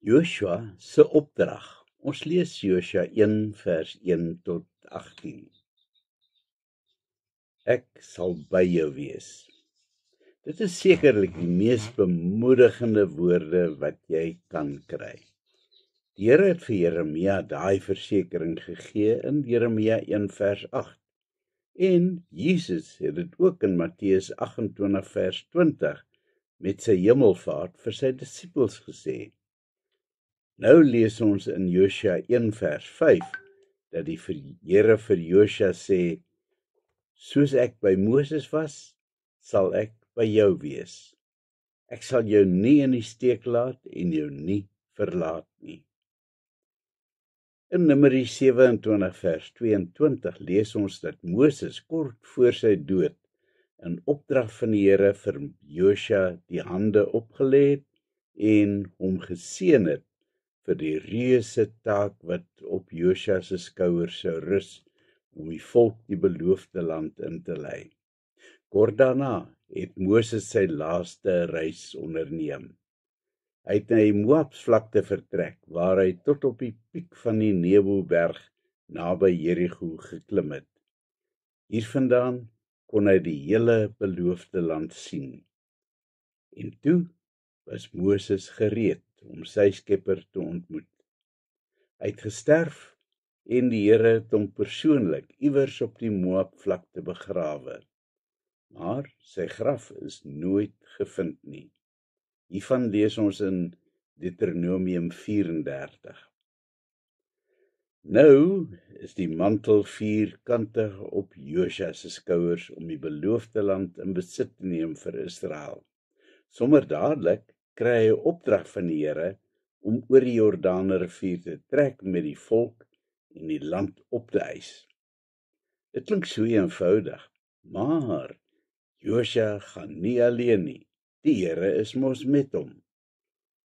Josua se opdrag. Ons lees Josua 1 vers 1 tot 18. Ek sal by jou wees. Dit is sekerlik die mees bemoedigende woorde wat jy kan kry. Die Here het vir Jeremia daai versekering gegee in Jeremia 1 vers 8. En Jesus het dit ook in Matteus 28 vers 20 met sy hemelvaart vir sy disippels gesê. Nou lees ons in Josua 1 vers 5 dat die Here vir Josua sê, soos ek by Moses was, sal ek by jou wees. Ek sal jou nie in die steek laat en jou nie verlaat nie. In Numeri 27 vers 22 lees ons dat Moses kort voor sy dood in opdrag van die Here vir Josua die hande opgelê het en hom geseën het vir die reuse taak wat op Josua se skouers sou rus om die volk die beloofde land in te lei. Kort daarna het Moses sy laaste reis onderneem. Hy het na die Moabsvlakte vertrek, waar hy tot op die piek van die Neboberg naby Jerigo geklim het. Hiervandaan kon hy die hele beloofde land sien. En toe was Moses gereed om sy Skepper te ontmoet. Hy het gesterf en die Here het hom persoonlik iewers op die Moabvlakte begrawe. Maar sy graf is nooit gevind nie. Hiervan lees ons in Deuteronomium 34. Nou is die mantel vierkantig op Josua se skouers om die beloofde land in besit te neem vir Israel. Sommer dadelik kry hy 'n opdrag van die Here om oor die Jordaanrivier te trek met die volk en die land op te eis. Dit klink so eenvoudig, maar Josua gaan nie alleen nie. Die Here is mos met hom.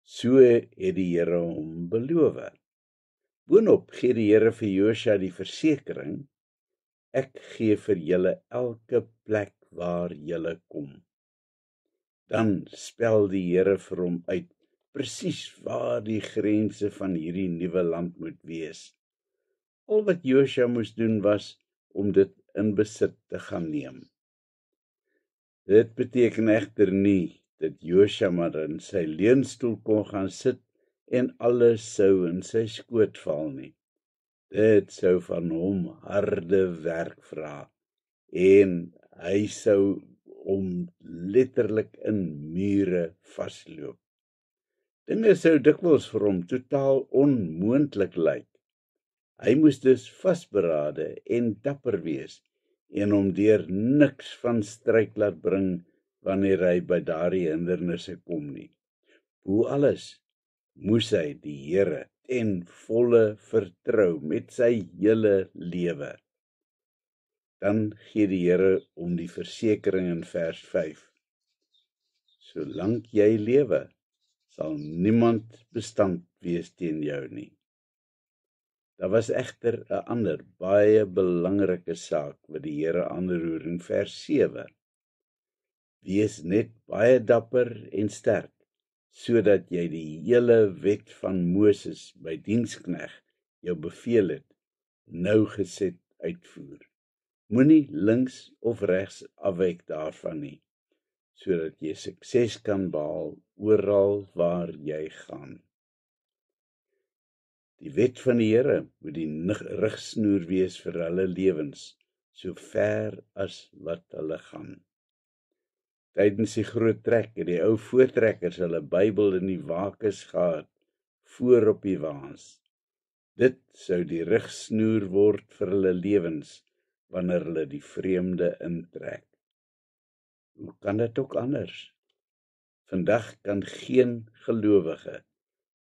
So het die Here hom beloof. Boonop gee die Here vir Josua die versekering, ek gee vir julle elke plek waar julle kom. Dan spel die Here vir hom uit presies waar die grense van hierdie nuwe land moet wees. Al wat Josua moes doen was om dit in besit te gaan neem. Dit beteken egter nie dat Josua maar in sy leunstoel kon gaan sit en alles sou in sy skoot val nie. Dit sou van hom harde werk vra en hy sou hom letterlik in mure vasloop. Dinge sou dikwels vir hom totaal onmoontlik lyk. Hy moes dus vasberade en dapper wees en hom deur niks van stryk laat bring wanneer hy by daardie hindernisse kom nie. Hoe alles moes hy die Here ten volle vertrou met sy hele lewe. Dan gee die Here hom die versekering in vers 5. Solank jy lewe, sal niemand bestand wees teen jou nie. Daar was egter 'n ander baie belangrike saak wat die Here aanroer in vers 7. Wees net baie dapper en sterk, sodat jy die hele wet van Moses, my dienskneg, jou beveel het, nougeset uitvoer. Moenie links of regs afwyk daarvan nie, sodat jy sukses kan behaal oral waar jy gaan. Die wet van die Here moet die rigsnoer wees vir hulle lewens, so ver as wat hulle gaan. Tydens die groot trek het die ou voortrekkers hulle Bybel in die wakes gehad, voor op die waans. Dit sou die rigsnoer word vir hulle lewens, wanneer hulle die vreemde intrek. Hoe kan dit ook anders? Vandag kan geen gelowige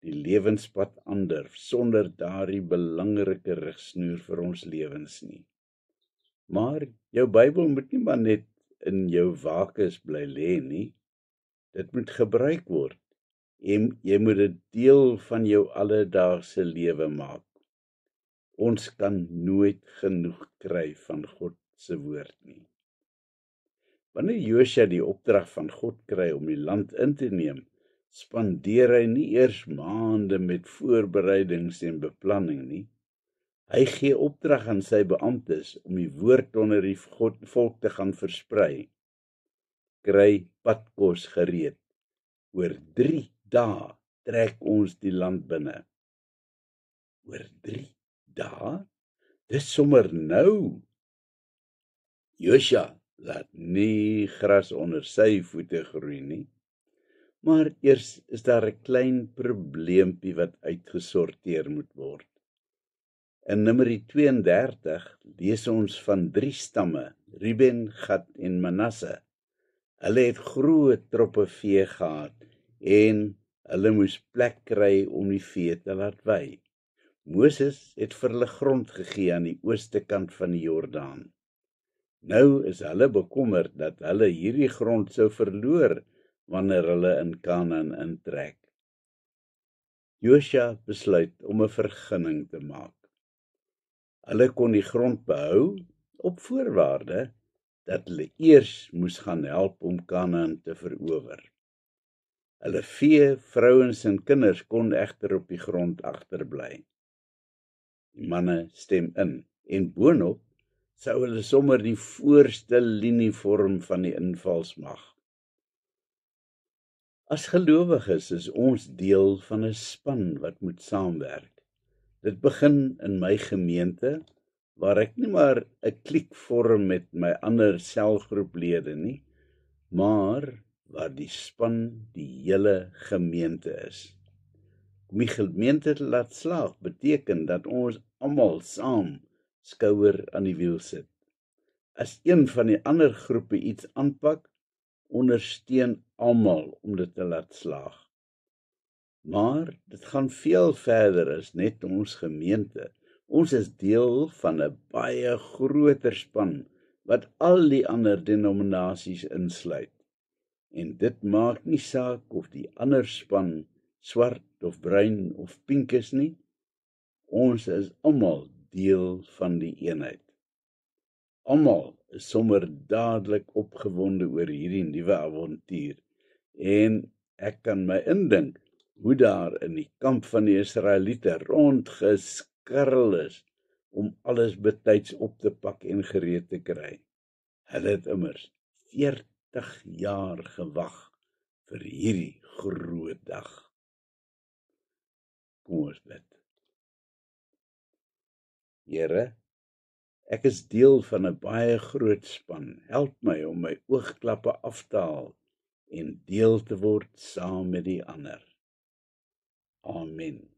die lewenspad ander sonder daardie belangrike rigsnoer vir ons lewens nie. Maar jou Bybel moet nie maar net in jou wakes bly lê nie. Dit moet gebruik word. Jy moet dit deel van jou alledaagse lewe maak. Ons kan nooit genoeg kry van God se woord nie. Wanneer Josua die opdrag van God kry om die land in te neem, spandeer hy nie eers maande met voorbereidings en beplanning nie. Hy gee opdrag aan sy beamptes om die woord onder die volk te gaan versprei. Kry padkos gereed. Oor 3 dae trek ons die land binne. Oor 3 dae? Dis sommer nou. Josua laat nie gras onder sy voete groei nie. Maar eers is daar 'n klein probleempie wat uitgesorteer moet word. In Numeri 32 lees ons van 3 stamme, Ruben, Gad en Manasse. Hulle het groot troppe vee gehad en hulle moes plek kry om die vee te laat wei. Moses het vir hulle grond gegee aan die ooste kant van die Jordaan. Nou is hulle bekommerd dat hulle hierdie grond sou verloor wanneer hulle in Kanaan intrek. Josua besluit om 'n vergunning te maak. Hulle kon die grond behou op voorwaarde dat hulle eers moes gaan help om Kanaan te verower. Hulle vee, vrouens en kinders kon egter op die grond agterbly. Die manne stem in en boonop sou hulle sommer die voorste linie vorm van die invalsmag. As gelowiges is ons deel van 'n span wat moet saamwerk. Dit begin in my gemeente, waar ek nie maar 'n kliek vorm met my ander selgroeplede nie, maar waar die span die hele gemeente is. Om die gemeente te laat slaag beteken dat ons almal saam skouer aan die wiel sit. As een van die ander groepe iets aanpak, ondersteun almal om dit te laat slaag. Maar dit gaan veel verder as net ons gemeente. Ons is deel van 'n baie groter span wat al die ander denominasies insluit. En dit maak nie saak of die ander span swart of bruin of pink is nie. Ons is almal deel van die eenheid. Almal is sommer dadelik opgewonde oor hierdie nuwe avontuur en ek kan my indink hoe daar in die kamp van die Israeliete rondgeskarrel is om alles betyds op te pak en gereed te kry. Hulle het immers 40 jaar gewag vir hierdie groot dag. Kom ons bid. Here, ek is deel van 'n baie groot span. Help my om my oogklappe af te haal en deel te word saam met die ander. Amen.